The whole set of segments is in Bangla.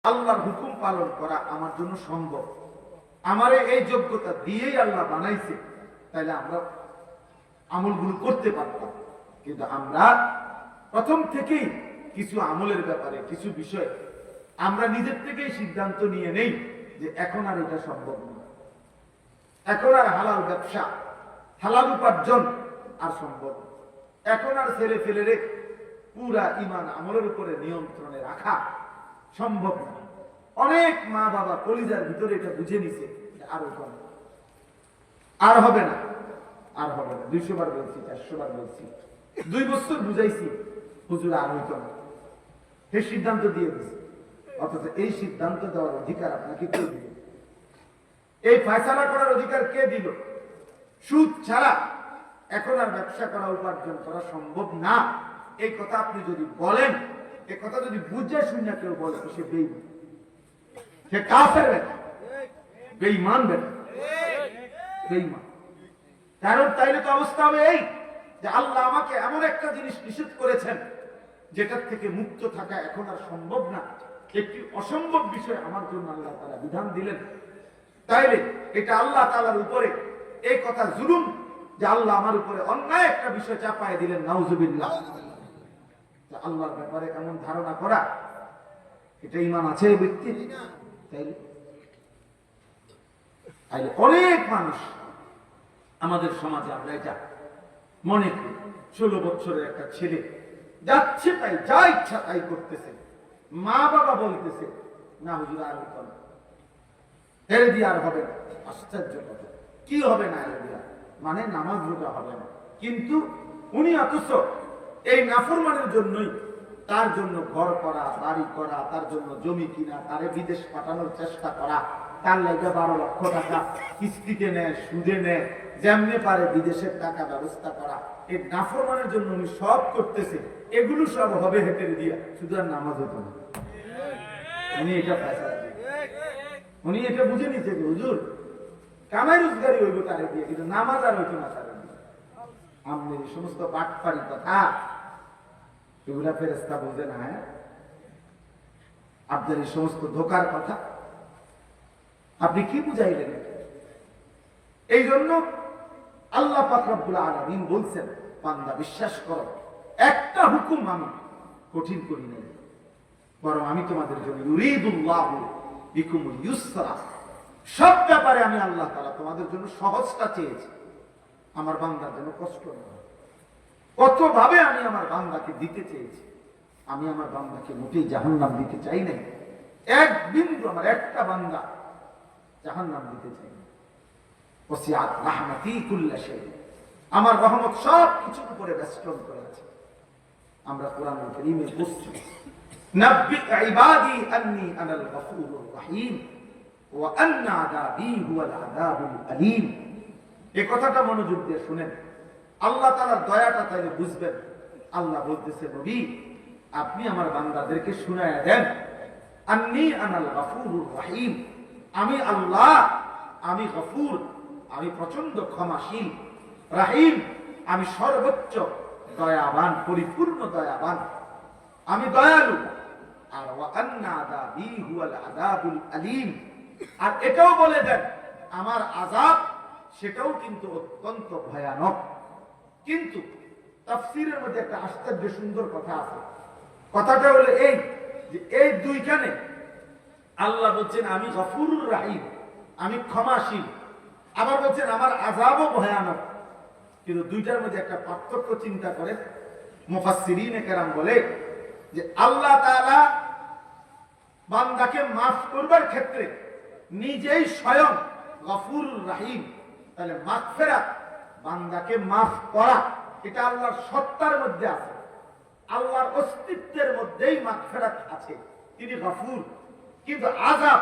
আল্লাহর হুকুম পালন করা আমার জন্য সম্ভব, আমারে এই যোগ্যতা দিয়েই আল্লাহ বানাইছে, তাহলে আমরা আমলগুলো করতে পারতাম। কিন্তু আমরা প্রথম থেকেই কিছু আমলের ব্যাপারে কিছু বিষয় আমরা নিজের থেকেই সিদ্ধান্ত নিয়ে নেই যে এখন আর এটা সম্ভব না, এখন আর হালাল ব্যবসা হালাল উপার্জন আর সম্ভব না, এখন আর ছেলে ফেলে পুরা ইমান আমলের উপরে নিয়ন্ত্রণে রাখা সম্ভব না। অনেক মা বাবা কলিজার ভিতরে এটা বুঝে নিছে আরো কম, আর হবে না, আর হবে না। 200 বার বলছি, 400 বার বলছি, 2 বছর বুঝাইছি, হুজুর আর হইতো না, এই সিদ্ধান্ত দিয়ে দিছে। অথচ এই সিদ্ধান্ত দেওয়ার অধিকার আপনাকে কে দিল? এই ফয়সালা করার অধিকার কে দিল? সুদ ছাড়া এখন আর ব্যবসা করা উপার্জন করা সম্ভব না, এই কথা আপনি যদি বলেন, এই কথা যদি বুঝে শুনে কেউ বলে, সে বেঈমান, সে কাফের বেটা, বেঈমান বেটা, বেঈমান। কারণ তাইলে তো অবস্থা হবে এই যে আল্লাহ আমাকে এমন একটা জিনিস নিষেধ করেছেন যেটার থেকে মুক্ত থাকা এখন আর সম্ভব না, একটি অসম্ভব বিষয় আমার জন্য আল্লাহ তাআলা বিধান দিলেন। তাইলে এটা আল্লাহ তাআলার উপরে এই কথা জুলুম যে আল্লাহ আমার উপরে অন্যায় একটা বিষয় চাপায় দিলেন, নাউজুবিল্লাহ। আল্লাহর ব্যাপারে এমন ধারণা করা, এটা ঈমান আছে এই ব্যক্তির? তাইলে অনেক মানুষ আমাদের সমাজে আমরা এটা মনে করি, 16 বছরের একটা ছেলে যাচ্ছে তাই যা ইচ্ছা তাই করতেছে, মা বাবা বলতেছে না হুজুর আর হতো না, এর দিয়ে আর হবে না। আশ্চর্য কথা, কি হবে না এর দিয়ে? মানে নামাজ রোজা হবে না, কিন্তু উনি অথচ এই নাফরমানের জন্যই তার জন্য ঘর করা, বাড়ি করা, তার জন্য জমি কিনা, তারে বিদেশ পাঠানোর চেষ্টা করা, তার লাগে 12 লক্ষ টাকা কিস্তিতে নেয়, সুদে নেয়, যেমনে পারে বিদেশের টাকা ব্যবস্থা করা, এই নাফরমানের জন্য উনি সব করতেছে। এগুলো সব হবে হেঁটে দিয়া, শুধু আর নামাজ হতো না। উনি এটা ফয়সালা দিয়ে, উনি এটা বুঝে নিচ্ছে যে হুজুর কামাই রোজগারি হইব তারে দিয়ে, কিন্তু নামাজ আর হইতো না তারে দিয়ে। আমাদের এই সমস্ত বাটপাড়ি কথা এগুলা ফেরেশতা বোঝে না। আপনার এই সমস্ত ধোকার কথা আপনি কি বুঝাইলেন? এই জন্য আল্লাহ পাক রব্বুল আলামিন বলছেন, বান্দা বিশ্বাস করো, একটা হুকুম আমি কঠিন করি নাই, বরং আমি তোমাদের জন্য ইউরিদুল্লাহু বিকুমুল ইউসরা, সব ব্যাপারে আমি আল্লাহ তাআলা তোমাদের জন্য সহজটা চেয়েছি, আমার বান্দার জন্য কষ্ট না হয়। কতভাবে আমি আমার বান্দাকে দিতে চেয়েছি, আমি আমার বান্দাকে মোটেই জাহান্নাম দিতে চাই নাই, এক বিন্দু আমার একটা বান্দা জাহান্নাম দিতে চাই না। ওসিআত রাহমাতি কুল্লা শাই, আমার রহমত সব কিছুর উপরে বেষ্টন করে আছে। আমরা কোরআনুল কারীমে পড়ছি, নাব্বি ইবাদি আন্নী আনাল গফুরুর রহিম ওয়া আন্না আযাবি হুয়াল আযাবুল আলীম। এই কথাটা মনোযোগ দিয়ে শুনেন, আল্লাহ তাআলার দয়াটা তাইলে বুঝবেন। আল্লাহ বলতেছে, নবী আপনি আমার বান্দাদেরকে শুনায়া দেন, আন্নী আনাল গফুরুর রহিম, আমি আল্লাহ, আমি গফুর, আমি প্রচন্ড ক্ষমাশীল, রাহিম, আমি সর্বোচ্চ দয়াবান, পরিপূর্ণ দয়াবান, আমি দয়ালু। আর ওয়া আন্না আযাবি হুয়াল আযাবুল আলীম, আর এটাও বলে দেন আমার আযাব সেটাও কিন্তু অত্যন্ত ভয়ানক। কিন্তু তাফসীরের মধ্যে একটা আশ্চর্য সুন্দর কথা আছে। কথাটা হলো এই যে এই দুইখানে আল্লাহ বলছেন আমি গফুরুর রাহিম, আমি ক্ষমাশীল, আবার বলছেন আমার আযাবও ভয়ানক। কিন্তু দুইটার মধ্যে একটা পার্থক্য চিন্তা করে মুফাসসিরিনে কেরাম বলে যে আল্লাহ তাআলা বান্দাকে মাফ করবার ক্ষেত্রে নিজেই স্বয়ং গফুরুর রাহিম, তাহলে মাগফিরাত, বান্দাকে মাফ করা, এটা আল্লাহর সত্তার মধ্যে আছে, আল্লাহর অস্তিত্বের মধ্যেই মাগফিরাত আছে, তিনি গফুর। কিন্তু আযাব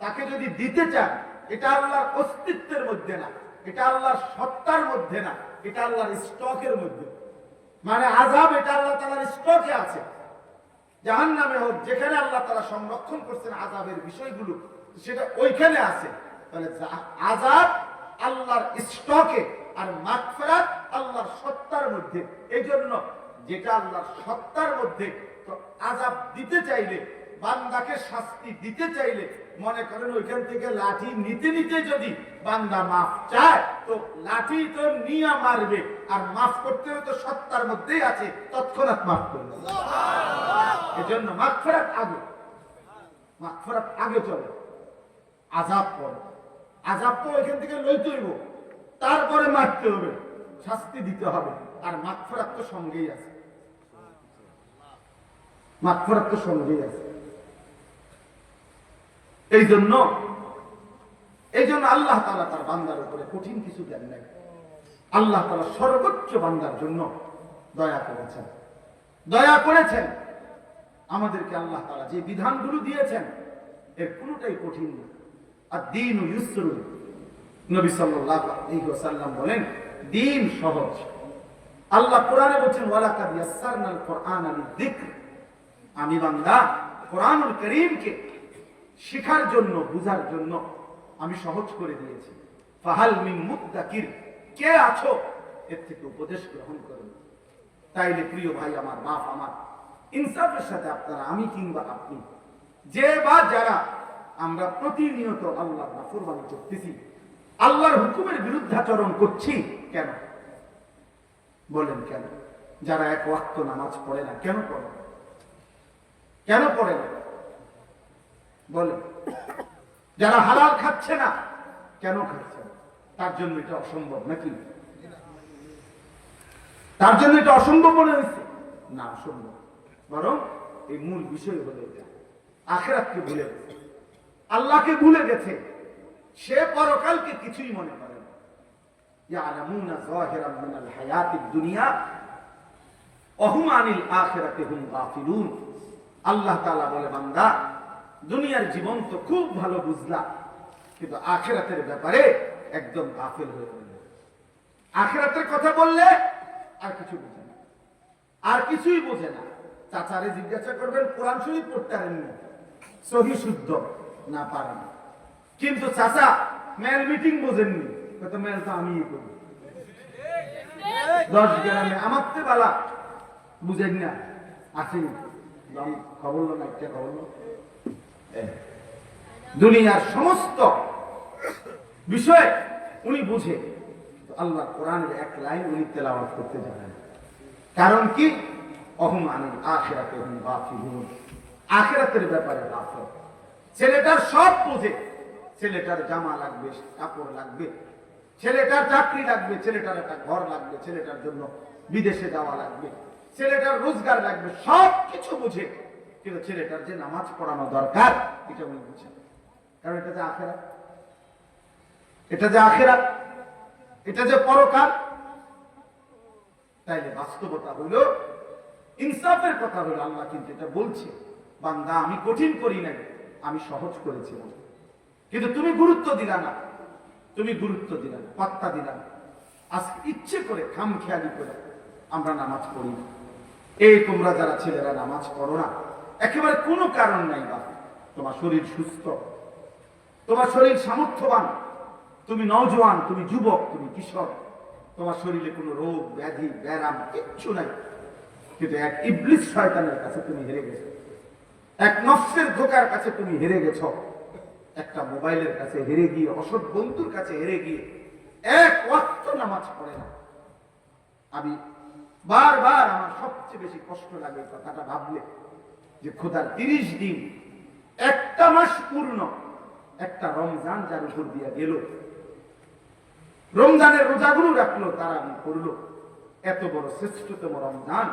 তাকে যদি দিতে চান, এটা আল্লাহর অস্তিত্বের মধ্যে না, এটা আল্লাহর সত্তার মধ্যে না, এটা আল্লাহর স্টকের মধ্যে। মানে আযাব এটা আল্লাহ তাআলার স্টকে আছে, জাহান্নামে হোক, যেখানে আল্লাহ তাআলা সংরক্ষণ করছেন আযাবের বিষয়গুলো, সেটা ওইখানে আছে। তাহলে আযাব আল্লাহর স্টকে আর মাগফিরাত আল্লাহর সত্তার মধ্যে। এই জন্য যেটা আল্লাহর সত্তার মধ্যে, তো আযাব দিতে চাইলে এটা আল্লাহর অস্তিত্বের মধ্যে না, এটা আল্লাহর সত্তার মধ্যে। মানে আযাব এটা আল্লাহ তাআলার স্টকে আছে, জাহান্নামে হোক, যেখানে আল্লাহ তাআলা সংরক্ষণ করছেন আযাবের বিষয়গুলো, সেটা ওইখানে আছে। তাহলে আযাব আল্লাহর স্টকে আর মাগফিরাত আল্লাহর সত্তার মধ্যে। এই জন্য যেটা আল্লাহর সত্তার মধ্যে, তো বান্দাকে শাস্তি দিতে চাইলে মনে করেন ওইখান থেকে লাঠি নিতে নিতে যদি বান্দা মাফ চায় তো লাঠি তো নিয়ে মারবে, আর মাফ করতে তো সত্তার মধ্যেই আছে, তৎক্ষণাৎ মাফ করবে। এজন্য মাগফিরাত আগে, মাগফিরাত আগে চলে, আযাব পরে। আযাব তো ওইখান থেকে লইতে হইব, তারপরে মারতে হবে, শাস্তি দিতে হবে। আর মাগফিরাত তো সঙ্গেই আছে, মাগফিরাত তো সঙ্গেই আছে। এই জন্য আল্লাহ তাআলা তার বান্দার উপরে কঠিন কিছু দেন নাই। আল্লাহ তাআলা সর্বোচ্চ বান্দার জন্য দয়া করেছেন, দয়া করেছেন। আমাদেরকে আল্লাহ তাআলা যে বিধানগুলো দিয়েছেন এর কোনোটাই কঠিন না। আর দ্বীন ইউসরুন, নবী সাল্লাল্লাহু আলাইহি ওয়াসাল্লাম বলেন দ্বীন সহজ। আল্লাহ কোরআনে বলেন ওয়ালাকাদ ইয়াসসারনাল কুরআনা লিযিকর, আমি বান্দা কোরআনুল কারীমকে শেখার জন্য, বুঝার জন্য আমি সহজ করে দিয়েছি। ফাহাল মিন মুদ্দাকির, কে আছো এর থেকে উপদেশ গ্রহণ করুন। তাইলে প্রিয় ভাই আমার, বাপ আমার, ইনসাফের সাথে আপনারা, আমি কিংবা আপনি, যে বা যারা আমরা প্রতিনিয়ত আল্লাহর নাফরমানি করতেছি, আল্লাহর হুকুমের বিরুদ্ধাচরণ করছি, কেন বলেন? কেন? যারা এক ওয়াক্ত নামাজ পড়ে না, কেন পড়ে? কেন পড়ে না বলেন? যারা হালাল খাচ্ছে না, কেন খাচ্ছে না? তার জন্য এটা অসম্ভব নাকি? তার জন্য এটা অসম্ভব মনে হয়েছে? না, অসম্ভব। বরং এই মূল বিষয় হলো এটা, আখিরাতকে ভুলে গেছে, আল্লাহকে ভুলে গেছে। সে পরকালকে কিছুই মনে করে না। ইয়ালামুনা যাহিরাম মিনাল হায়াতিদ দুনিয়া ওয়া হুম আনিল আখিরাতি হুম গাফিলুন। আল্লাহ তাআলা বলে, বান্দা দুনিয়ার জীবন তো খুব ভালো বুঝলা, কিন্তু আখিরাতের ব্যাপারে একদম গাফিল হয়ে গেল। আখিরাতের কথা বললে আর কিছু বোঝে না, আর কিছুই বোঝে না। চাচারে জিজ্ঞাসা করবেন কোরআন শরীফ পড়তে পারেননি, সহি শুদ্ধ না পারেন, কিন্তু চাচা মেল মিটিং বোঝেননি, কত মেল তো আমিই করি, 10 গ্রামে আমার তে বালা বুঝেন না, আসেনি খবর না, একটা খবর। দুনিয়ার সমস্ত বিষয় উনি বুঝে, আল্লাহ কোরআনের এক লাইন উনি তেলাওয়াত করতে জানেন। কারণ কি? অহুম আনিল আখিরাতি হুম গাফিলুন, আখিরাতের ব্যাপারে গাফিল। ছেলেটার সব বোঝে, ছেলেটার জামা লাগবে, কাপড় লাগবে, ছেলেটার চাকরি লাগবে, ছেলেটার একটা ঘর লাগবে, ছেলেটার জন্য বিদেশে যাওয়া লাগবে, ছেলেটার রোজগার লাগবে, সব কিছু বুঝে, কিন্তু ছেলেটার যে নামাজ পড়ানো দরকার এটা উনি বুঝেন। কারণ এটা যে আখিরাত, এটা যে আখিরাত, এটা যে পরকাল। তাইলে বাস্তবতা হইল, ইনসাফের কথা হইল, আল্লাহ কিন্তু এটা বলছে, বান্দা আমি কঠিন করি নাই, আমি সহজ করেছিলাম, কিন্তু তুমি গুরুত্ব দিলা না, তুমি গুরুত্ব দিলা না, পাত্তা দিলা না। আজকে ইচ্ছে করে খামখেয়ালি করে আমরা নামাজ পড়ি না। এই তোমরা যারা ছেলেরা নামাজ পড়ো না, একেবারে কোনো কারণ নাই। বা তোমার শরীর সুস্থ, তোমার শরীর সামর্থ্যবান, তুমি নওজোয়ান, তুমি যুবক, তুমি কিশোর, তোমার শরীরে কোনো রোগ ব্যাধি ব্যারাম কিচ্ছু নাই, কিন্তু এক ইবলিস শয়তানের কাছে তুমি হেরে গেছো, এক নফসের ধোকার কাছে তুমি হেরে গেছো, একটা মোবাইলের কাছে হেরে গিয়ে, অসৎ বন্ধুর কাছে হেরে গিয়ে এক ওয়াক্ত নামাজ পড়ে না। আমি বারবার, আমার সবচেয়ে বেশি কষ্ট লাগে কথাটা ভাবলে, যে খোদার 30 দিন, একটা মাস পূর্ণ, একটা রমজান যার উপর দিয়ে গেল, রমজানের রোজাগুলো রাখলো, তারা করলো, এত বড় শ্রেষ্ঠতম রমজান,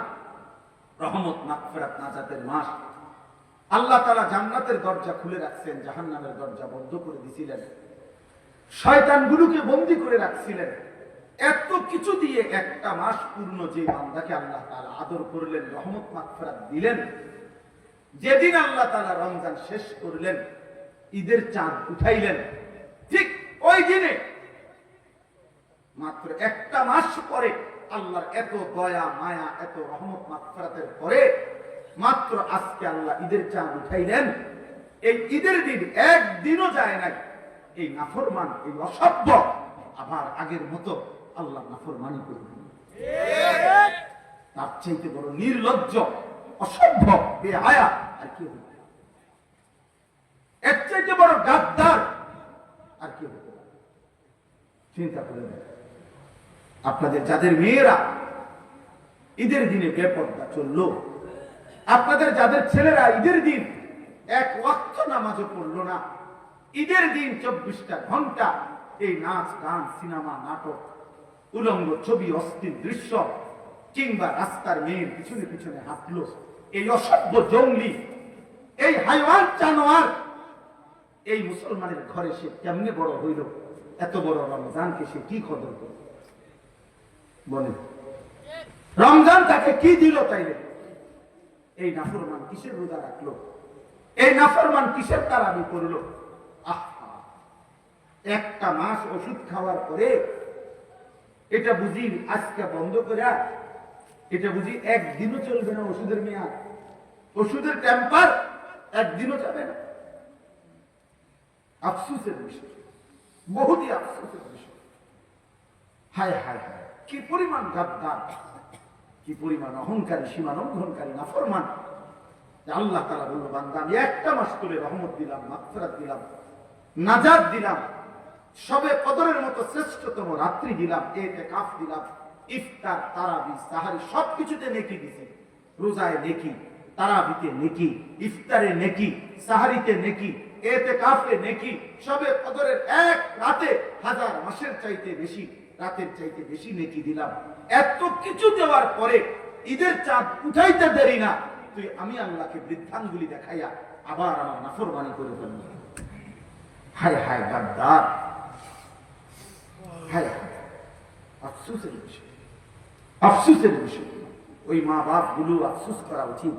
রহমত মাগফিরাত নাজাতের মাস, আল্লাহ তাআলা জান্নাতের দরজা খুলে রাখছেন, জাহান্নামের দরজা বন্ধ করে দিয়েছিলেন, শয়তানগুলোকে বন্দী করে রাখছিলেন। এত কিছু দিয়ে একটা মাস পূর্ণ যে বান্দাকে আল্লাহ তাআলা আদর করলেন, রহমত মাগফিরাত দিলেন, যেদিন আল্লাহ তাআলা রমজান শেষ করলেন, ঈদের চাঁদ উঠাইলেন, ঠিক ওই দিনে মাত্র একটা মাস পরে আল্লাহর এত দয়া মায়া, এত রহমত মাগফিরাতের পরে মাত্র আজকে আল্লাহ ঈদের চাঁদ উঠাইলেন। এই ঈদের দিন একদিনও যায় নাই এই নাফরমান, এই অসভ্য আবার আগের মতো আল্লাহ নাফরমানি করবে। তার চাইতে বড় নির্লজ্জ, অসভ্য, বেহায়া আর কি হবে? চিন্তা করে দেন, আপনাদের যাদের মেয়েরা ঈদের দিনে বেপরদা চললো, আপনাদের যাদের ছেলেরা ঈদের দিন এক ওয়াক্ত নামাজও পড়লো না, ঈদের দিন 24টা ঘন্টা এই নাচ গান সিনেমা নাটক উলঙ্গ ছবি অস্থির দৃশ্য কিংবা রাস্তার মেয়ের পিছনে পিছনে হাঁটলো, এই অসভ্য জঙ্গলি এই হাইওয়ান জানোয়ার এই মুসলমানের ঘরে সে কেমনে বড় হইল? এত বড় রমজানকে সে কি কদর করল বলে? রমজান তাকে কি দিল তাইলে? এই নাফরমান কিসের রোজা রাখলো? এই নাফরমান কিসের তারাবি করলো? আহা, একটা মাস ওষুধ খাওয়ার পরে এটা বুঝি আজকে বন্ধ করে, এটা বুঝি একদিনও চলবে না ওষুধের মেয়াদ, ওষুধের টেম্পার একদিনও যাবে না। আফসোসের বিষয়, বহুতই আফসোসের বিষয়। হায় হায় হায়, কি পরিমাণ গাদ্দার, কি পরিমাণ অহংকারী, সীমালঙ্ঘনকারী নাফরমান। আল্লাহ তাআলা বলল, বান্দা আমি একটা মাস করে রহমত দিলাম, মাগফিরাত দিলাম, নাজাত দিলাম, সবে কদরের মতো শ্রেষ্ঠতম রাত্রি দিলাম, ইতিকাফ দিলাম, ইফতার তারাবি সাহারি সবকিছুতে নেকি দিছি। রোজায় নেকি, তারাবিতে নেকি, ইফতারে নেকি, সাহারিতে নেকি, ইতিকাফে নেকি, সবে কদরের এক রাতে 1000 মাসের চাইতে বেশি, রাতের চাইতে বেশি নেকি দিলাম। এত কিছু দেওয়ার পরে ঈদের চাঁদ উঠাইতে দেরি না, তুই আমি আল্লাহকে বৃদ্ধাঙ্গুলি দেখাইয়া আবার আমার নাফরমানি করে ফেলল। হায় হায় গাদ্দার, হায় হায়, আফসোসের বিষয়, আফসোসের বিষয়। ওই মা বাপ গুলো আফসোস করা উচিত,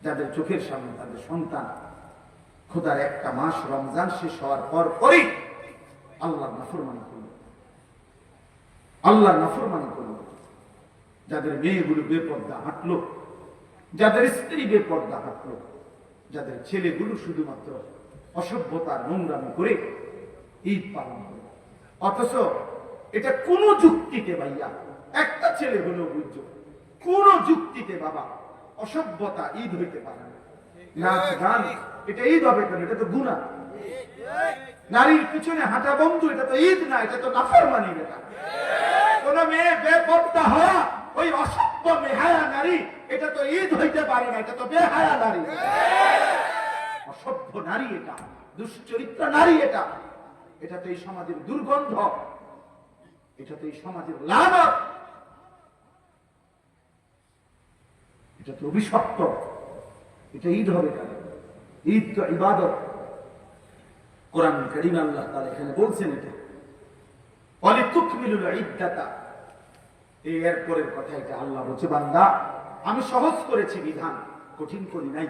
যাদের চোখের সামনে তাদের সন্তান খোদার একটা মাস রমজান শেষ হওয়ার পর পরই আল্লাহর নাফরমানি করল, আল্লাহর নাফরমানি করল। যাদের মেয়েগুলো বেপর্দা হাঁটলো, যাদের স্ত্রী বেপর্দা হাঁটলো, যাদের ছেলেগুলো শুধুমাত্র অসভ্যতার নোংরামি করে ঈদ পালন করে। অথচ এটা কোন যুক্তিতে ভাইয়া, একটা ছেলে হলো বুঝছো, কোন যুক্তিতে বাবা অসভ্যতা ঈদ হইতে পারে না। নাচ গান এটা ঈদ হবে কেন? এটা তো গুনাহ। নারীর পিছনে হাঁটা বন্ধু এটা তো ঈদ না, এটা তো নাফরমানি। বেটা কোন মেয়ে বেপর্দা হওয়া, ওই অসভ্য বেহায়া নারী, এটা তো ঈদ হইতে পারে না, এটা তো বেহায়া নারী, অসভ্য নারী, এটা দুশ্চরিত্র নারী, এটা এটা তো এই সমাজের দুর্গন্ধ, এটা তো এই সমাজের লানত, এটা তো অভিশপ্ত। এটা ঈদ হবে কেন? ঈদ তো ইবাদত। কোরআন কারীমে আল্লাহ তাআলা এখানে বলছেন এটা ওয়ালিতুকমিলুল ইদ্দাতা, এর পরের কথা এটা আল্লাহ বলছে, বান্দা আমি সহজ করেছি বিধান, কঠিন করি নাই।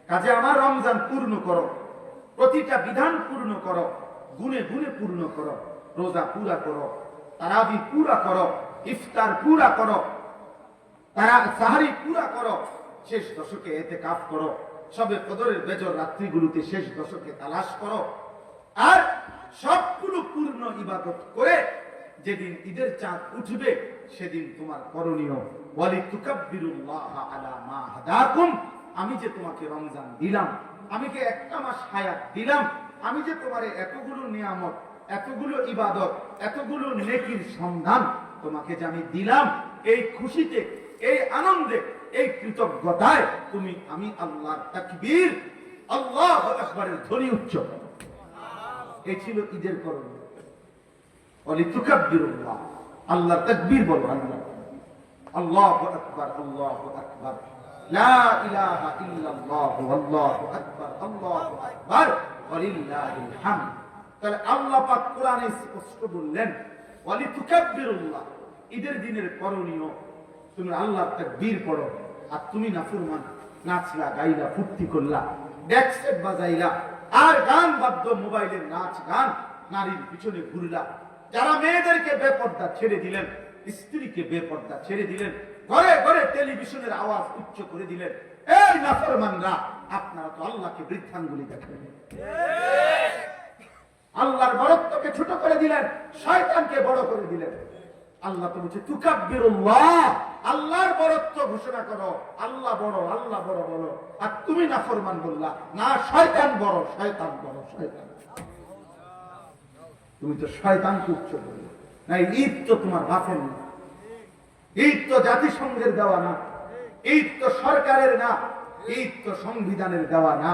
কাজে আমার রমজান পূর্ণ করো, প্রতিটা বিধান পূর্ণ করো, গুণে গুণে পূর্ণ করো, রোজা পুরা করো, তারাবি পুরা করো, ইফতার পুরা করো, সাহারি পুরা করো, শেষ দশকে ইতিকাফ করো, সবে কদরের বেজর রাত্রিগুলোতে শেষ দশকে তালাশ করো, আর সবগুলো পূর্ণ ইবাদত করে যেদিন ঈদের চাঁদ উঠবে সেদিন তোমার করণীয় ওয়ালিতুকাব্বিরুল্লাহ আলা মা হাদাকুম, আমি যে তোমাকে রমজান দিলাম, আমি যে একটা মাস হায়াত দিলাম, আমি যে তোমারে এতগুলো নিয়ামত, এতগুলো ইবাদত, এতগুলো নেকির সন্ধান তোমাকে যে আমি দিলাম, এই খুশিতে, এই আনন্দে, এই কৃতজ্ঞতায় তুমি আমি আল্লাহর তাকবীর, আল্লাহু আকবারের ধ্বনি উচ্চ করো। এই ছিল ঈদের করণীয়। ওয়ালিতুকাব্বিরুল্লাহ, আল্লাহর তাকবীর বলো, আল্লাহ আল্লাহু আকবার, আল্লাহু আকবার, লা ইলাহা ইল্লাল্লাহ, আল্লাহু আকবার, আল্লাহু আকবার, ওয়ালিল্লাহিল হামদ। তাহলে আল্লাহ পাক কোরআনে স্পষ্ট বললেন ওয়ালিতুকাব্বিরুল্লাহ, ঈদের দিনের করণীয় তুমি আল্লাহর তাকবীর পড়ো। আর তুমি নাফরমান, নাচলা, গাইলা, ফুর্তি করলা, ডেক সেট বাজাইলা, আর গান বাদ্য, মোবাইলের নাচ গান, নারীর পিছনে ঘুরলা, যারা মেয়েদেরকে বেপর্দা ছেড়ে দিলেন, স্ত্রীকে বেপর্দা ছেড়ে দিলেন, ঘরে ঘরে টেলিভিশনের আওয়াজ উচ্চ করে দিলেন, এই নাফরমানরা আপনারা তো আল্লাহকে বৃদ্ধাঙ্গুলি দেখালেন, আল্লাহর বড়ত্বকে ছোট করে দিলেন, শয়তানকে বড় করে দিলেন। আল্লাহ তো বলছে তুকাব্বিরুল্লাহ, আল্লাহর বড়ত্ব ঘোষণা করো, আল্লাহ বড়, আল্লাহ বড় বলো। আর তুমি নাফরমান বললা, না শয়তান বড়, শয়তান বড়, শয়তান। তুমি তো শয়তানকে উচ্চ করলে না। ঈদ তো তোমার বাপের না, ঈদ তো জাতিসংঘের দেওয়া না, ঈদ তো সরকারের না, ঈদ তো সংবিধানের দেওয়া না,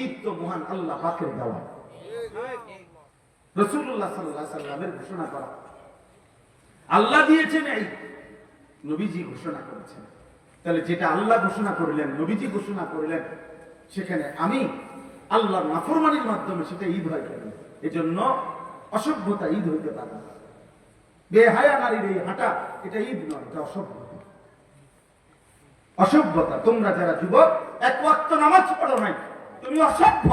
ঈদ তো মহান আল্লাহ পাকের দেওয়া। রাসূলুল্লাহ সাল্লাল্লাহু আলাইহি সাল্লামের ঘোষণা করা, আল্লাহ দিয়েছেন এই নবীজি ঘোষণা করেছেন। তাহলে যেটা আল্লাহ ঘোষণা করলেন, নবীজি ঘোষণা করলেন, সেখানে আমি আল্লাহর নাফরমানির মাধ্যমে সেটা ঈদ হয় কেন? এজন্য অসভ্যতা ঈদ হইতে পারে না। বেহায়া নারীর এই হাঁটা এটা ঈদ নয়, এটা অসভ্যতা। অসভ্যতা। তোমরা যারা যুবক এক ওয়াক্ত নামাজ পড়ো নাই, তুমি অসভ্য।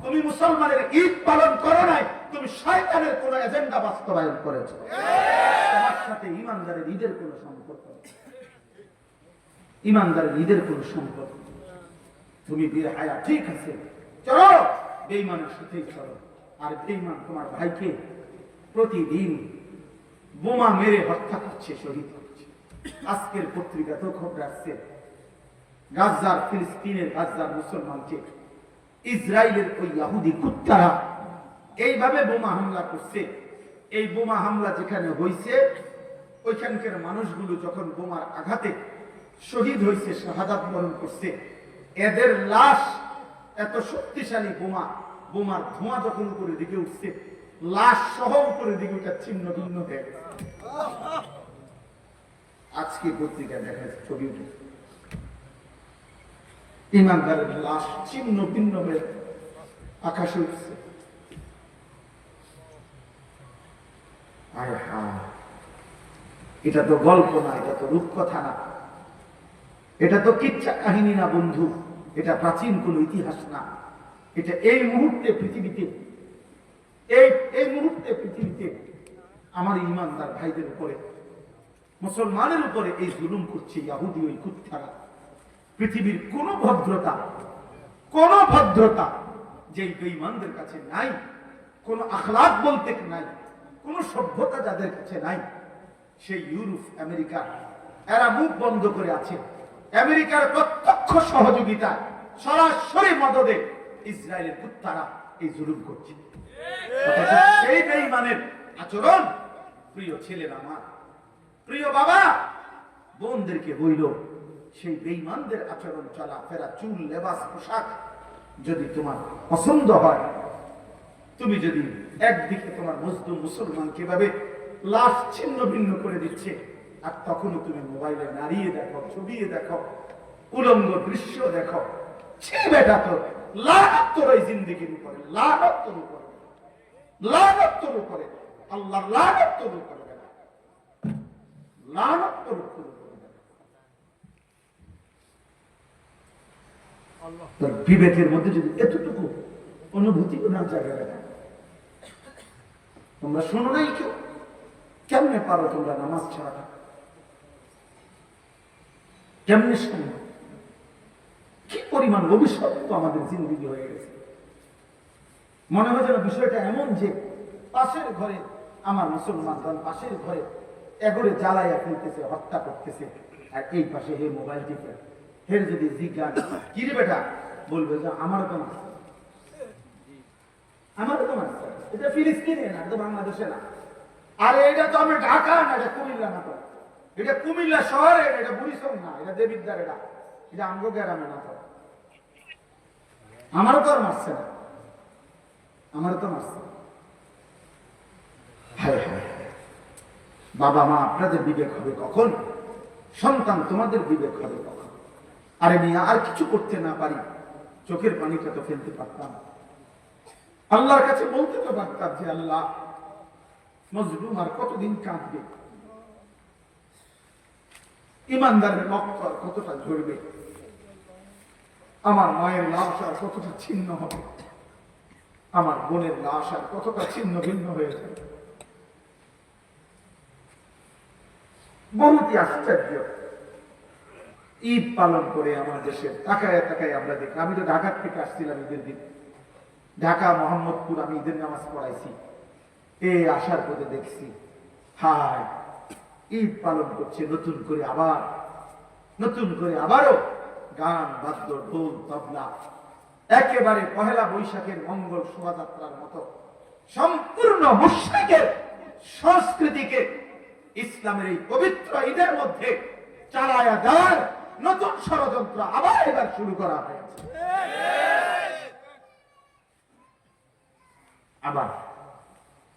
তুমি মুসলমানের ঈদ পালন করো নাই, তুমি শয়তানের কোন এজেন্ডা বাস্তবায়ন করেছো। তোমার সাথে ঈমানদারের ঈদের কোন সম্পর্ক নেই, ঈমানদারের ঈদের কোন সম্পর্ক। তুমি বেহায়া, ঠিক আছে, চলো বেঈমানের সাথেই চলো। আর বেঈমান তোমার ভাইকে প্রতিদিন বোমা মেরে হত্যা করছে, শহীদ করছে। আজকের পত্রিকাতেও খবর আসছে, গাজার, ফিলিস্তিনের গাজার মুসলমানকে ইসরায়েলের ওই ইহুদি কুত্তারা এইভাবে বোমা হামলা করছে। এই বোমা হামলা যেখানে হয়েছে, ওইখানকার মানুষগুলো যখন বোমার আঘাতে শহীদ হয়েছে, শাহাদাত বরণ করছে, এদের লাশ এত শক্তিশালী বোমা, বোমার ধোঁয়া যখন উপরের দিকে উঠছে, লাশ সহ উপরের দিকে ওটা ছিন্ন ভিন্ন হয়ে গেছে। আজকে পত্রিকা দেখা ছবি উঠেছে, ইমানদারের লাশ ছিন্ন ভিন্ন হয়ে আকাশে উঠছে। এটা তো গল্প না, এটা তো রূপকথা না, এটা তো কিচ্ছা কাহিনী না বন্ধু, এটা প্রাচীন কোন ইতিহাস না। এটা এই মুহূর্তে পৃথিবীতে, এই মুহূর্তে পৃথিবীতে আমার ইমানদার ভাইদের উপরে, মুসলমানের উপরে এই জুলুম করছে ইহুদি ওই কুত্তারা। পৃথিবীর কোন ভদ্রতা যে বেঈমানদের কাছে নাই, কোন আখলাক বলতে নাই, কোন সভ্যতা যাদের কাছে নাই, সেই ইউরোপ, আমেরিকা, এরা মুখ বন্ধ করে আছে। আমেরিকার প্রত্যক্ষ সহযোগিতায়, সরাসরি মদদে ইসরায়েলের কুত্তারা এই জুলুম করছে। সেই বেঈমানের আচরণ, প্রিয় ছেলেরা, আমার প্রিয় বাবা বোনদেরকে বইল, সেই বেঈমানদের আচরণ, চলাফেরা, চুল, লেবাস, পোশাক যদি তোমার পছন্দ হয়, তুমি যদি একদিকে তোমার মজলুম মুসলমান কিভাবে লাশ ছিন্ন ভিন্ন করে দিচ্ছে, আর তখনও তুমি মোবাইলে নাড়িয়ে দেখো, ছবিয়ে দেখো, উলঙ্গ দৃশ্য দেখো, ছি বেটা, তো লানত তোর এই জিন্দেগির উপরে, লানত তোর উপরে, লানত তোর উপরে, আল্লাহ লানত তোর উপরে, লানত তোর উপরে। তোর বিবেকের মধ্যে যদি এতটুকু অনুভূতি না জায়গা রাখে, তোমরা শোনো নাই কেউ, কেমনে পারো তোমরা নামাজ ছাড়া? কেমনে শোনো? কি পরিমাণ অভিশপ্ত আমাদের জিন্দগি হয়ে গেছে। মনে হয় যেন বিষয়টা এমন যে পাশের ঘরে আমার মুসলমান, পাশের ঘরে এগরে জ্বালাইয়া ফেলতেছে, হত্যা করতেছে, আর এই পাশে হে মোবাইল টিপে, হের যদি জিজ্ঞাসা কি রে বেটা, বলবে যে আমারও তো মারছে, আমারও তো মারছে, এটা ফিলিস্তিনে না, এটা বাংলাদেশে না, আরে এটা তো আমি ঢাকা না, এটা কুমিল্লা না, তো এটা কুমিল্লা শহরে, এটা বুড়িসং না, এটা দেবিদ্বার, এটা আমগো গ্রামে না, তো আমারও তো আর মারছে না, আমারও তো মারছে। হায় হায়, বাবা মা আপনাদের বিবেক হবে কখন? সন্তান তোমাদের বিবেক হবে কখন? আরে মিয়া, আর কিছু করতে না পারি, চোখের পানিটা তো ফেলতে পারতাম, আল্লাহর কাছে বলতে তো পারতাম যে আল্লাহ, মজলুম আর কতদিন কাঁদবে, ইমানদারের রক্ত আর কতটা ঝরবে, আমার মায়ের লাশ আর কতটা ছিন্ন হবে, আমার বোনের লাশ আর কতটা ছিন্ন ভিন্ন হয়ে যাবে। বহুতই আশ্চর্য। ঈদ পালন করে আমার দেশের তাকায় তাকায় আমরা দেখি, আমি তো ঢাকার থেকে আসছিলাম ঈদের দিন, ঢাকা মোহাম্মদপুর আমি ঈদের নামাজ পড়াইছি, এই আসার পথে দেখছি হায়, ঈদ পালন করছে নতুন করে, আবার নতুন করে, আবারও গান বাদ্য, ঢোল তবলা, একেবারে পহেলা বৈশাখের মঙ্গল শোভাযাত্রার মতো সম্পূর্ণ মুশরিকের সংস্কৃতিকে ইসলামের এই পবিত্র ঈদের মধ্যে চালায়া দেওয়ার নতুন ষড়যন্ত্র আবার এবার শুরু করা হয়েছে। আবার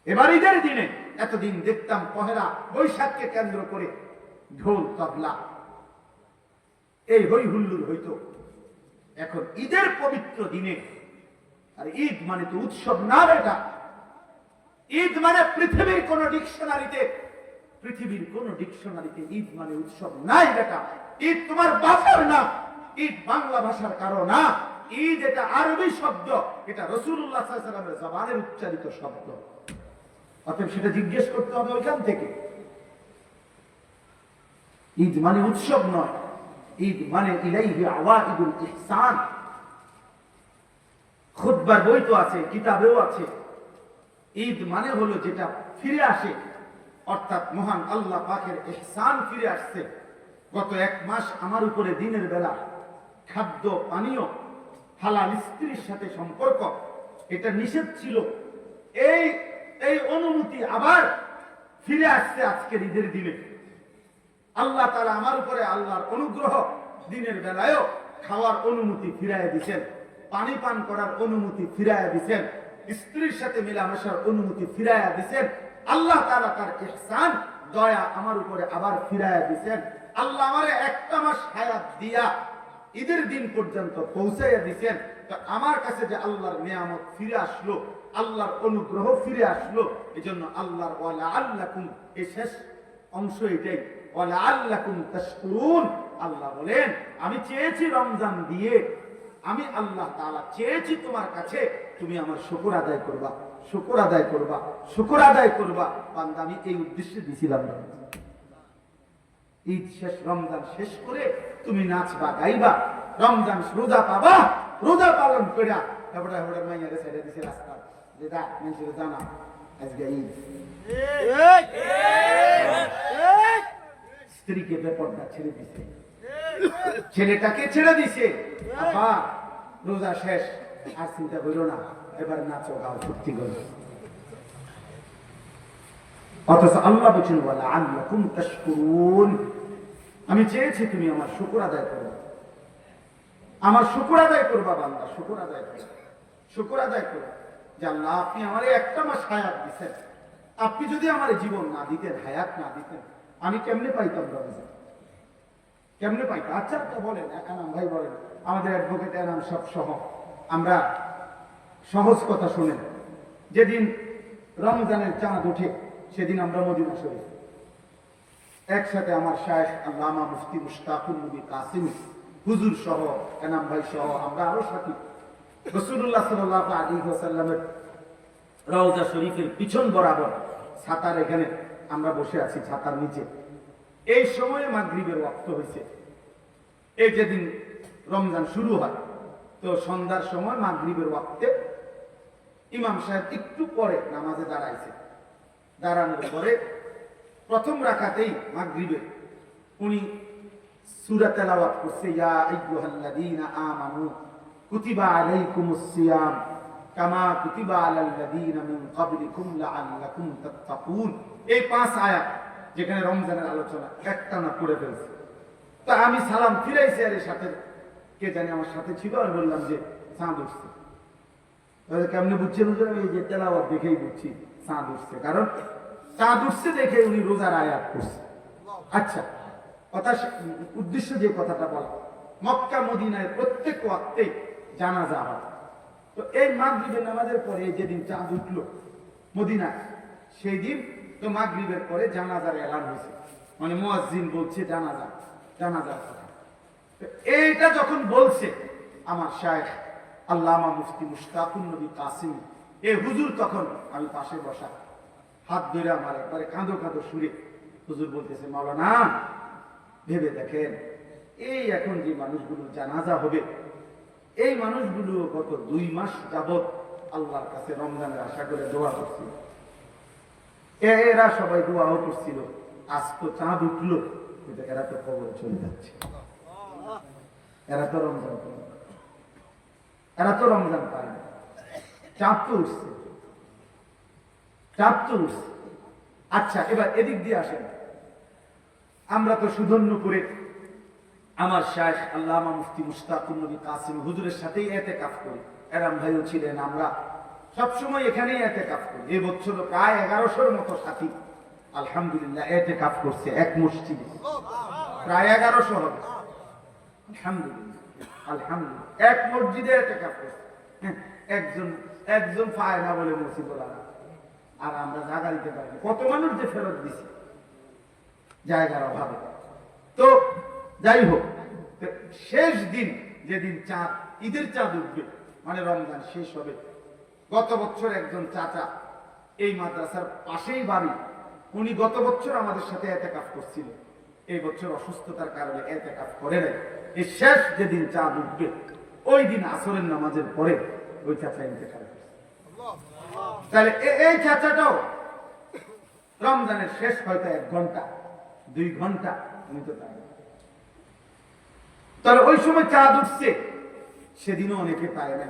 এবার ঈদের দিনে এতদিন দেখতাম পহেলা বৈশাখকে কেন্দ্র করে ঢোল তবলা এই হই হুল্লুর হইতো, এখন ঈদের পবিত্র দিনে, আর ঈদ মানে তো উৎসব না বেটা, ঈদ মানে পৃথিবীর কোন ডিকশনারিতে ঈদ মানে উৎসব নাই বেটা। ঈদ তোমার বাসার না, ঈদ বাংলা ভাষার কারো না, ঈদ এটা আরবি শব্দ, এটা রাসূলুল্লাহ সাল্লাল্লাহু আলাইহি ওয়াসাল্লামের জবানের উচ্চারিত শব্দ। অতএব সেটা জিজ্ঞেস করতে হবে ওইখান থেকে। ঈদ মানে উৎসব নয়, ঈদ মানে ইলাইহি আওয়াইদুল ইহসান। খুতবার বই তো আছে, কিতাবেও আছে। ঈদ মানে হলো যেটা ফিরে আসে, অর্থাৎ মহান আল্লাহ পাকের ইহসান ফিরে আসছে। গত এক মাস আমার উপরে দিনের বেলা খাদ্য পানীয় হালাল স্ত্রীর সাথে সম্পর্ক এটা নিষেধ ছিল, এই অনুমতি আবার ফিরে আসছে আজকের ঈদের দিনে। আল্লাহ তাআলা আমার উপরে আল্লাহর অনুগ্রহ, দিনের বেলায়ও খাওয়ার অনুমতি ফিরাইয়া দিচ্ছেন, পানি পান করার অনুমতি ফিরাইয়া দিচ্ছেন, স্ত্রীর সাথে মেলামেশার অনুমতি ফিরাইয়া দিচ্ছেন। আল্লাহ তাআলা তার ইহসান দয়া আমার উপরে আবার ফিরাইয়া দিচ্ছেন। আল্লাহ আমারে একটা মাস হায়াত দিয়া ঈদের দিন পর্যন্ত পৌঁছাইয়া দিচ্ছেন। তো আমার কাছে যে আল্লাহর নিয়ামত ফিরে আসলো, আল্লাহর অনুগ্রহ ফিরে আসলো, এজন্য আল্লাহর ওয়ালা আল্লাকুম, এই শেষ অংশ এটাই, ওয়ালা আল্লাকুম তাশকুরুন। আল্লাহ বলেন আমি চেয়েছি রমজান দিয়ে, আমি আল্লাহ তাআলা চেয়েছি তোমার কাছে তুমি আমার শুকর আদায় করবা, শুকর আদায় করবা, শুকর আদায় করবা। বান্দা আমি এই উদ্দেশ্যে দিছিলাম। ঈদ শেষ, রমজান শেষ করে তুমি নাচবা গাইবা, রমজান রোজা পাবা, রোজা পালন কইরা তারপরে ওটা মাইয়ারে ছেড়ে দিছে রাস্তা যে দা মানুষের জানা আজকে ঈদ। স্ত্রীকে বেপরদা ছেড়ে দিছে, ছেলেটাকে ছেড়ে দিছে। আপা রোজা শেষ, আর চিন্তা করো না, এবার নাচো গাও ফুর্তি করো। অথচ আল্লাহ বলছেন ওয়ালা আল্লাকুম তাশকুরুন, আমি চেয়েছি তুমি আমার শুকর আদায় করো, আমার শুকর আদায় করবা বান্দা, শুকর আদায় করো, শুকর আদায় করো যে আল্লাহ আপনি আমারে একটা মাস হায়াত দিচ্ছেন, আপনি যদি আমার জীবন না দিতেন, হায়াত না দিতেন, আমি কেমনে পাইতাম রমজান, কেমনে পাইতাম? আচ্ছা তো বলেন, এনাম ভাই বলেন, আমাদের অ্যাডভোকেট এনাম সব সহ আমরা সহজ কথা শুনেন, যেদিন রমজানের চাঁদ ওঠে সেদিন আমরা মদিনা শরীফ একসাথে আমার শায়েখ আল্লামা মুফতি মুশতাকুর নবী কাসিমি হুজুর সহ, এনাম ভাই সহ আমরা আরো সাথী রাসূলুল্লাহ সাল্লাল্লাহু আলাইহি ওয়াসাল্লামের রওজা শরীফের পিছন বরাবর ছাতার এখানে আমরা বসে আছি, ছাতার নিচে। এই সময়ে মাগরিবের ওয়াক্ত হয়েছে। এই যেদিন রমজান শুরু হয় তো সন্ধ্যার সময় মাগরিবের ওয়াক্তে ইমাম সাহেব একটু পরে নামাজে দাঁড়াইছে। দাঁড়ানোর পরে প্রথম রাকাতেই মাগরিবে উনি সূরা তেলাওয়াত করছে, ইয়া আইয়ুহাল্লাযীনা আমানু কুতিবা আলাইকুমুস সিয়াম কামা কুতিবা আলাল্লাযীনা মিন ক্বাবলিকুম লাআল্লাকুম তাত্তাকুন। এই 5 আয়াত যেখানে রমজানের আলোচনা একটানা পড়ে ফেলছে। তা আমি সালাম ফিরাইছি, আর এর সাথে কে জানি আমার সাথে ছিল, আর বললাম যে চাঁদ উঠছে। কেমনে বুঝছেন? এই যে তেলাওয়াত দেখেই বুঝছি চাঁদ উঠছে, কারণ চাঁদ উঠছে দেখে উনি রোজার আয়াত করছে। আচ্ছা, কথা উদ্দেশ্য যে কথাটা বলা, মক্কা মদিনায় প্রত্যেক ওয়াক্তে জানাজা হয়। তো এই মাগরিবের নামাজের পরে যেদিন চাঁদ উঠলো মদিনায়, সেই দিন তো মাগরিবের পরে জানাজার এলান হয়েছে, মানে মুয়াজ্জিন বলছে জানাজা, জানাজার কথা। এইটা যখন বলছে আমার শায়েখ আল্লামা মুফতি মুশতাকুর নবী কাসিমি, এই হুজুর তখন আমি পাশে বসা, হাত ধরে আমার একবারে কাঁদো কাঁদো সুরে হুজুর বলতেছে, মাওলানা ভেবে দেখেন, এই এখন যে মানুষগুলো জানাজা হবে, এই মানুষগুলো গত 2 মাস যাবৎ আল্লাহর কাছে রমজানের আশা করে দোয়া করছিল, এরা সবাই দোয়াও করছিল, আজ তো চাঁদ উঠলো, এরা তো কবরে চলে যাচ্ছে, এরা তো রমজান পায়, এরা তো রমজান পায় না, চাঁদ তো উঠছে, চাঁদ তো উঠছে। আচ্ছা, এবার এদিক দিয়ে আসেন। আমরা তো সুধন্যপুরে আমার শাইখ আল্লামা মুফতি মুশতাকুর নবী কাসিম হুজুরের সাথেই ইতিকাফ করি। এরাম ভাইও ছিলেন, আমরা সবসময় এখানেই ইতিকাফ করি। এই বছর প্রায় 1100-র মতো সাথী আলহামদুলিল্লাহ ইতিকাফ করছে এক মসজিদে, প্রায় 1100 হবে আলহামদুলিল্লাহ। আলহামদুলিল্লাহ এক মসজিদে ইতিকাফ করছে। একজন পায় না বলে মসজিদ আর আমরা জায়গা দিতে পারি। কত মানুষ যে ফেরত দিছে জায়গার অভাবে। তো যাই হোক, শেষ দিন যেদিন চাঁদ, ঈদের চাঁদ উঠবে, মানে রমজান শেষ হবে, গত বছর একজন চাচা এই মাদ্রাসার পাশেই বাড়ি, উনি গত বছর আমাদের সাথে ইতিকাফ করছিল। এই বছর অসুস্থতার কারণে ইতিকাফ করে নাই। এই শেষ যেদিন চাঁদ উঠবে ওই দিন আসরের নামাজের পরে ওই চাচা ইন্তেকাল করছে। তাহলে এই চাচাটাও রমজানের শেষ হয়তো 1 ঘন্টা 2 ঘন্টা উনি তো পায়। তাহলে ওই সময় চাঁদ উঠছে, সেদিনও অনেকে পায় না,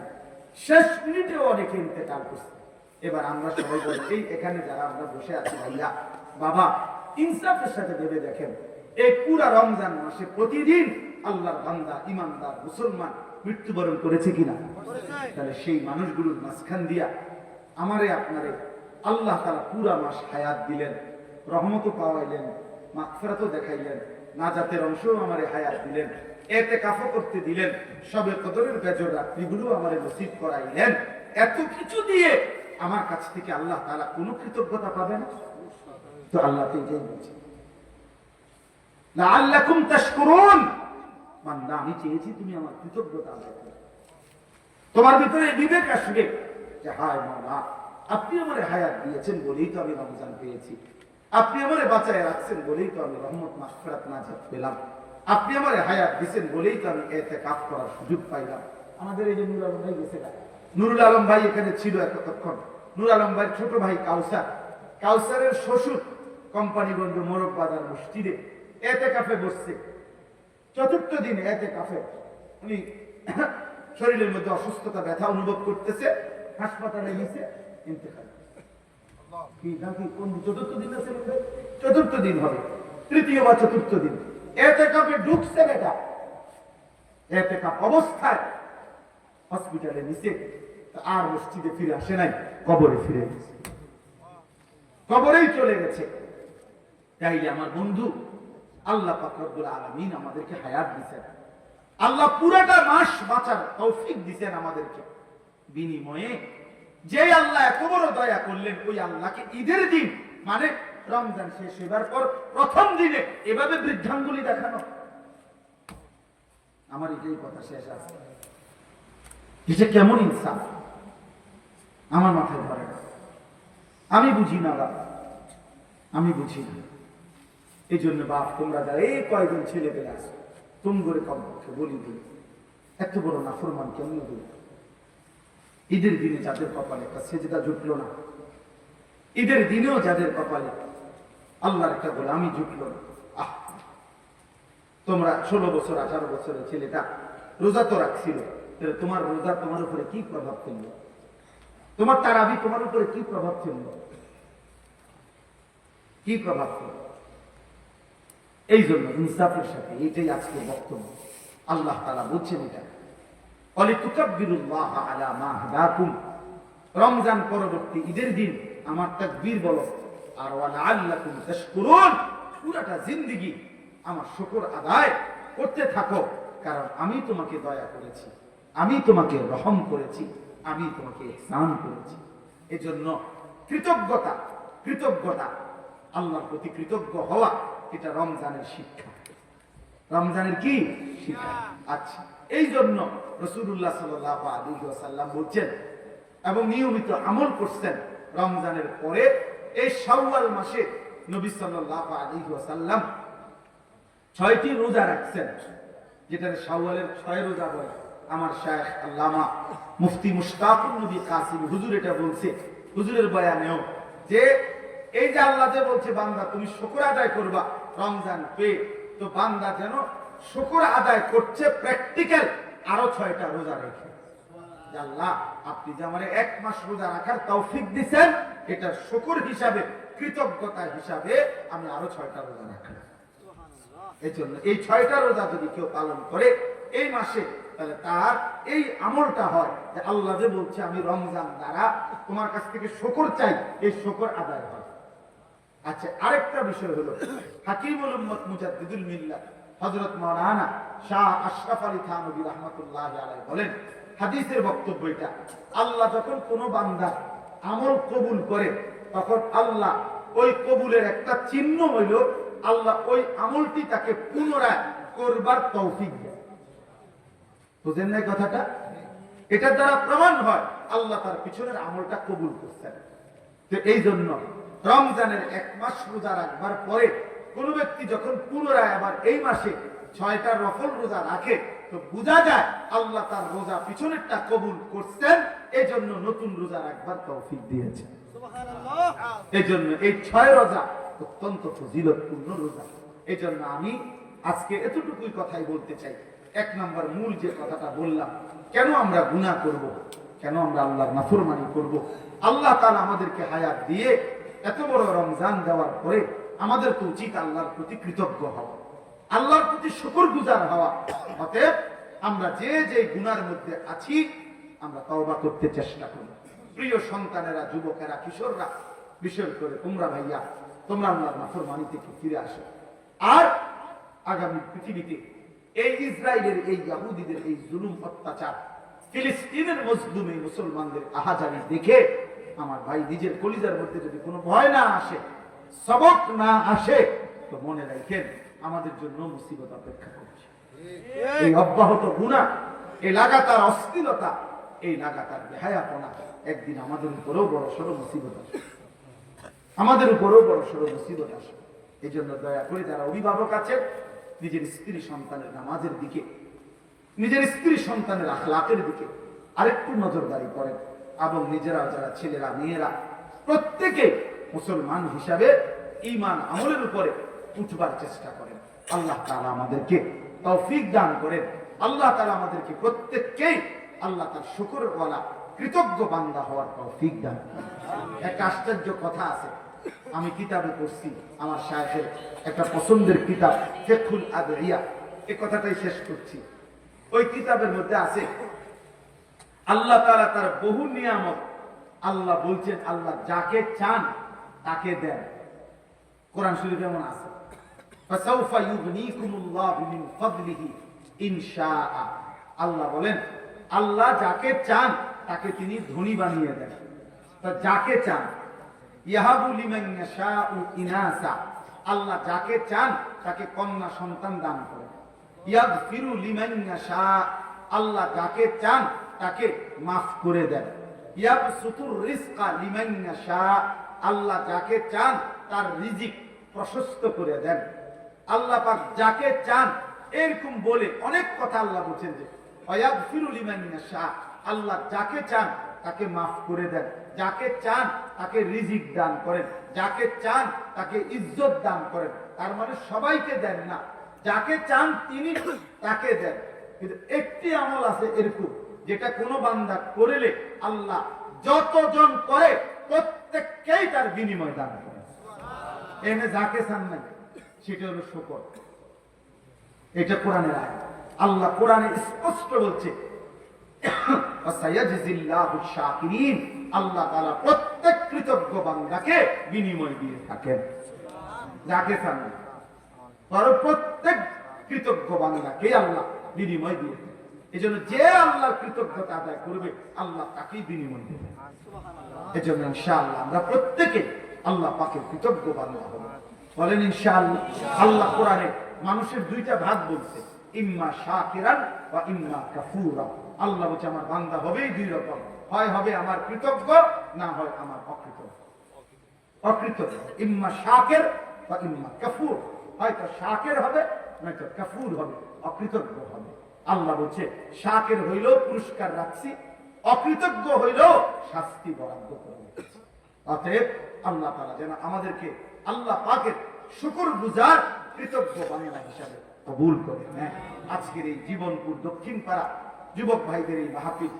শেষ মিনিটেও অনেকে ইন্তেকাল করছে। এবার আমরা সবাই বলি, এই এখানে যারা আমরা বসে আছি ভাইয়া বাবা, ইনসাফের সাথে ভেবে দেখেন, এই পুরা রমজান মাসে প্রতিদিন আল্লাহর বান্দা ইমানদার মুসলমান মৃত্যুবরণ করেছে কিনা? তাহলে সেই মানুষগুলোর মাঝখান দিয়া আমারে আপনারে আল্লাহ তাআলা পুরা মাস হায়াত দিলেন, রহমতও পাওয়াইলেন, মাগফিরাতও দেখাইলেন, নাজাতের অংশও আমারে হায়াত দিলেন, ইতিকাফও করতে দিলেন, শবে কদরের বেজর রাত্রিগুলো আমারে নসিব করাইলেন। এত কিছু দিয়ে আমার কাছ থেকে আল্লাহ তাআলা কোনো কৃতজ্ঞতা পাবে না? তো আল্লাহ তো এটাই বলছে, লাআল্লাকুম তাশকুরুন, বান্দা আমি চেয়েছি তুমি আমার কৃতজ্ঞতা আদায় করো। তোমার ভিতরে বিবেক আসবে যে হায় মাওলা, আপনি আমারে হায়াত দিয়েছেন বলেই তো আমি রমজান পেয়েছি, আপনি আমারে বাঁচায় রাখছেন বলেই তো আমি রহমত মাগফিরাত নাজাত পেলাম, আপনি আমারে হায়াত দিয়েছেন বলেই তো আমি ইতিকাফ করার সুযোগ পাইলাম। আমাদের এই যে নুরুল আলম ভাই গেছে, নুরুল আলম ভাই এখানে ছিল এতক্ষণ। নুরুল আলম ভাইয়ের ছোট ভাই কাউসার, কাউসারের শ্বশুর কোম্পানিগঞ্জ মোরগ বাজার মসজিদে ইতিকাফে বসছে। 4র্থ দিনে ইতিকাফে উনি শরীরের মধ্যে অসুস্থতা ব্যথা অনুভব করতেছে, হাসপাতালে নিচে ইন্তেকাল। কি নাকি কোন 4র্থ দিন আছে? 4র্থ দিন হবে, 3য় বা 4র্থ দিন ইতিকাফে ঢুকছে বেটা, ইতিকাফ অবস্থায় হসপিটালে নিচে, আর মসজিদে ফিরে আসে নাই, কবরে ফিরে গেছে, কবরেই চলে গেছে। তাইলে আমার বন্ধু, আল্লাহ পাক রব্বুল আলামিন আমাদেরকে হায়াত দিয়েছেন, আল্লাহ পুরাটা মাস বাঁচার তৌফিক দিয়েছেন আমাদেরকে। বিনিময়ে যে আল্লাহ এত বড় দয়া করলেন, ওই আল্লাহকে ঈদের দিন মানে রমজান শেষ হবার পর প্রথম দিনে এভাবে বৃদ্ধাঙ্গুলি দেখানো, আমার এটাই কথা শেষ আছে। এটা কেমন ইনসাফ আমার মাথায় ধরে না, আমি বুঝি না বাবা, আমি বুঝি না। এই জন্য বাপ, তোমরা যারা এই কয়েকজন ছেলে পেলে আসো, তুমি করে কমপক্ষে বলি দিলে এত বড় নাফরমান কেমন দিল? ঈদের দিনে যাদের কপালে একটা সেজদা জুটলো না, ঈদের দিনেও যাদের কপালে আল্লাহর একটা গোলামি জুটলো না, আহ, তোমরা 16 বছর 18 বছরের ছেলেটা রোজা তো রাখছিল, তোমার রোজা তোমার উপরে কি প্রভাব ফেললো? তোমার তারাবি তোমার উপরে কি প্রভাব ফেললো? কি প্রভাব ফেললো? এই জন্য ইনসাফের সাথে এটাই আজকে বক্তব্য। আল্লাহ তাআলা বলছেন এটা, ওয়ালিতুকাব্বিরুল্লাহ আলা মা হাদাকুম, রমজান পরবর্তী ঈদের দিন আমার তাকবীর বলো, আর ওয়ালাআল্লাকুম তাশকুরুন, পুরাটা জিন্দেগি আমার শুকর আদায় করতে থাকো, কারণ আমি তোমাকে দয়া করেছি, আমি তোমাকে রহম করেছি, আমি তোমাকে ইহসান করেছি। এজন্য কৃতজ্ঞতা, কৃতজ্ঞতা আল্লাহর প্রতি কৃতজ্ঞ হওয়া, এটা রমজানের শিক্ষা। রমজানের কি শিক্ষা? আচ্ছা, এই জন্য রাসূলুল্লাহ সাল্লাল্লাহু আলাইহি ওয়াসাল্লাম বলছেন এবং নিয়মিত আমল করছেন, রমজানের পরে এই শাওয়াল মাসে নবী সাল্লাল্লাহু আলাইহি ওয়াসাল্লাম 6টি রোজা রাখছেন, যেটা শাওয়ালের 6 রোজা বলে। আমার শাইখ আল্লামা মুফতি মুশতাকুর নবী কাসিম হুজুর এটা বলছে, হুজুরের বয়ানেও, যে এই যে আল্লাহ যে বলছে বান্দা তুমি শুকর আদায় করবা রমজান পেয়ে, তো বান্দা যেন শুকর আদায় করছে প্র্যাকটিক্যাল আরো 6টা রোজা রেখে। যে আল্লাহ আপনি যে আমার 1 মাস রোজা রাখার তৌফিক দিয়েছেন, এটা শুকর হিসাবে, কৃতজ্ঞতা হিসাবে আমি আরো 6টা রোজা রাখলাম। এই জন্য এই 6টা রোজা যদি কেউ পালন করে এই মাসে, তাহলে তার এই আমলটা হয় যে আল্লাহ যে বলছে আমি রমজান দ্বারা তোমার কাছ থেকে শুকর চাই, এই শুকর আদায় হয়। আচ্ছা, আরেকটা বিষয় হলো হাকিমুল উম্মত মুজাদ্দিদুল মিল্লাত হযরত মাওলানা শাহ আশরাফ আলী থানভী রাহমাতুল্লাহি আলাইহি বলেন, হাদিসের বক্তব্য এটা, আল্লাহ যখন কোনো বান্দার আমল কবুল করে তখন আল্লাহ ওই কবুলের একটা চিহ্ন হইল আল্লাহ ওই আমলটি তাকে পুনরায় করবার তৌফিক দেয়। বুঝেন না কথাটা? এটার দ্বারা প্রমাণ হয় আল্লাহ তার পিছনের আমলটা কবুল করছেন। তো এই জন্য রমজানের 1 মাস রোজা রাখবার পরে কোন ব্যক্তি যখন পুনরায় আবার এই মাসে 6টা নফল রোজা রাখে, তো বোঝা যায় আল্লাহ তার রোজা পিছনেরটা কবুল করছেন, এই জন্য নতুন রোজা রাখবার তৌফিক দিয়েছেন। এই জন্য এই 6 রোজা অত্যন্ত ফজিলতপূর্ণ রোজা। এই জন্য আমি আজকে এতটুকুই কথাই বলতে চাই। 1 নম্বর মূল যে কথাটা বললাম, কেন আমরা গুনাহ করব, কেন আমরা আল্লাহর নাফরমানি করব? আল্লাহ তাআলা আমাদেরকে হায়াত দিয়ে এত বড় রমজান দেওয়ার পরে আমাদের তো উচিত আল্লাহর প্রতি কৃতজ্ঞ হওয়া, আল্লাহর প্রতি শুকরগুজার হওয়া। অতএব আমরা যে যে গুনার মধ্যে আছি আমরা তওবা করতে চেষ্টা করি। প্রিয় সন্তানেরা, যুবকেরা, কিশোররা, বিশেষ করে তোমরা ভাইয়া, তোমরা আল্লাহর নাফরমানি থেকে ফিরে আসো। আর আগামী পৃথিবীতে এই ইসরায়েলের, এই ইহুদিদের এই জুলুম অত্যাচার, ফিলিস্তিনের মজলুম এই মুসলমানদের আহাজারি দেখে আমার ভাই নিজের কলিজার মধ্যে যদি কোনো ভয় না আসে, সবক না আসে, তো মনে রাখেন আমাদের জন্য মুসিবত অপেক্ষা করছে। এই অব্যাহত গুনাহ, এই লাগাতার অশ্লীলতা, এই লাগাতার বেহায়াপনা একদিন আমাদের উপরেও বড় সড় মুসিবত আসে, আমাদের উপরেও বড় সড় মুসিবত আসে। এই জন্য দয়া করে যারা অভিভাবক আছে, নিজের স্ত্রী সন্তানের নামাজের দিকে, নিজের স্ত্রী সন্তানের আখলাকের দিকে আরেকটু নজরদারি করেন, এবং নিজেরা যারা ছেলেরা মেয়েরা প্রত্যেকে মুসলমান হিসাবে ঈমান আমলের উপরে উঠবার চেষ্টা করেন। আল্লাহ তাআলা আমাদেরকে তৌফিক দান করেন। আল্লাহ তাআলা আমাদেরকে প্রত্যেককেই আল্লাহ তার শুকরওয়ালা কৃতজ্ঞ বান্দা হওয়ার তৌফিক দান করেন। একটা আশ্চর্য কথা আছে, আমি কিতাবে পড়ছি, আমার শায়েখের একটা পছন্দের কিতাব ফিকহুল আদইয়া, এই কথাটাই শেষ করছি। ওই কিতাবের মধ্যে আছে আল্লাহ তাআলা তার বহু নিয়ামত, আল্লাহ বলছেন আল্লাহ যাকে চান তাকে দেন। কোরআন শরীফে এমন আছে, ফাসাউফা ইউগনিকুমুল্লাহু মিন ফাদলিহি ইনশাআ। আল্লাহ বলেন আল্লাহ যাকে চান তাকে তিনি ধনী বানিয়ে দেন। তা যাকে চান, ইয়াহাবু লিমান ইয়াশাউ ইনাসা, আল্লাহ যাকে চান তাকে কন্যা সন্তান দান করেন। ইয়াগফিরু লিমান ইয়াশা, আল্লাহ যাকে চান তাকে মাফ করে দেন। ইয়াবসুতুর রিজকা লিমান ইয়াশা, আল্লাহ যাকে চান তার রিজিক প্রশস্ত করে দেন। আল্লাহ পাক যাকে চান, এরকম বলে অনেক কথা আল্লাহ বলেন যে ওয়াগফিরু লিমান ইয়াশা, আল্লাহ যাকে চান তাকে মাফ করে দেন, যাকে চান তাকে রিজিক দান করেন, যাকে চান তাকে ইজ্জত দান করেন। তার মানে সবাইকে দেন না, যাকে চান তিনি তাকে দেন। কিন্তু একটি আমল আছে এরকম, যেটা কোনো বান্দা করলে আল্লাহ যতজন করে প্রত্যেককেই তার বিনিময় দান করেন। এনে যাকে চান নাই, সেটা হলো শুকর। এটা কোরআনের আয়াত। আল্লাহ কোরআনে স্পষ্ট বলছে আল্লাহ তাআলা প্রত্যেক কৃতজ্ঞ বান্দাকে বিনিময় দিয়ে থাকেন, যাকে চান না, প্রত্যেক কৃতজ্ঞ বান্দাকে আল্লাহ বিনিময় দিয়ে থাকেন। এই জন্য যে আল্লাহর কৃতজ্ঞতা আদায় করবে আল্লাহ তাকেই বিনিময় দেবে। এই জন্য ইনশাআল্লাহ আমরা প্রত্যেকে আল্লাহ পাকের কৃতজ্ঞ বান্দা হব, বলেন ইনশাআল্লাহ। আল্লাহ কোরআনে মানুষের 2টা ভাগ বলছে, ইম্মা শাকিরান ওয়া ইম্মা কাফুরা। আল্লাহ বলছে আমার বান্দা হবেই 2 রকম, হয় হবে আমার কৃতজ্ঞ, না হয় আমার অকৃতজ্ঞ। অকৃতজ্ঞ ইম্মা শাকির ওয়া ইম্মা কাফুর, হয়তো শাকির হবে নয়তো কাফুর হবে, অকৃতজ্ঞ হবে। আল্লাহ বলছে শাকির হইলেও পুরস্কার রাখছি, অকৃতজ্ঞ হইলেও শাস্তি বরাদ্দ করব। অতএব আল্লাহ তাআলা যেন আমাদেরকে আল্লাহ পাকের শুকরগুজার কৃতজ্ঞ বান্দা হিসাবে কবুল করেন। আজকের এই জীবনপুর দক্ষিণ পাড়া যুবক ভাইদের এই মাহফিল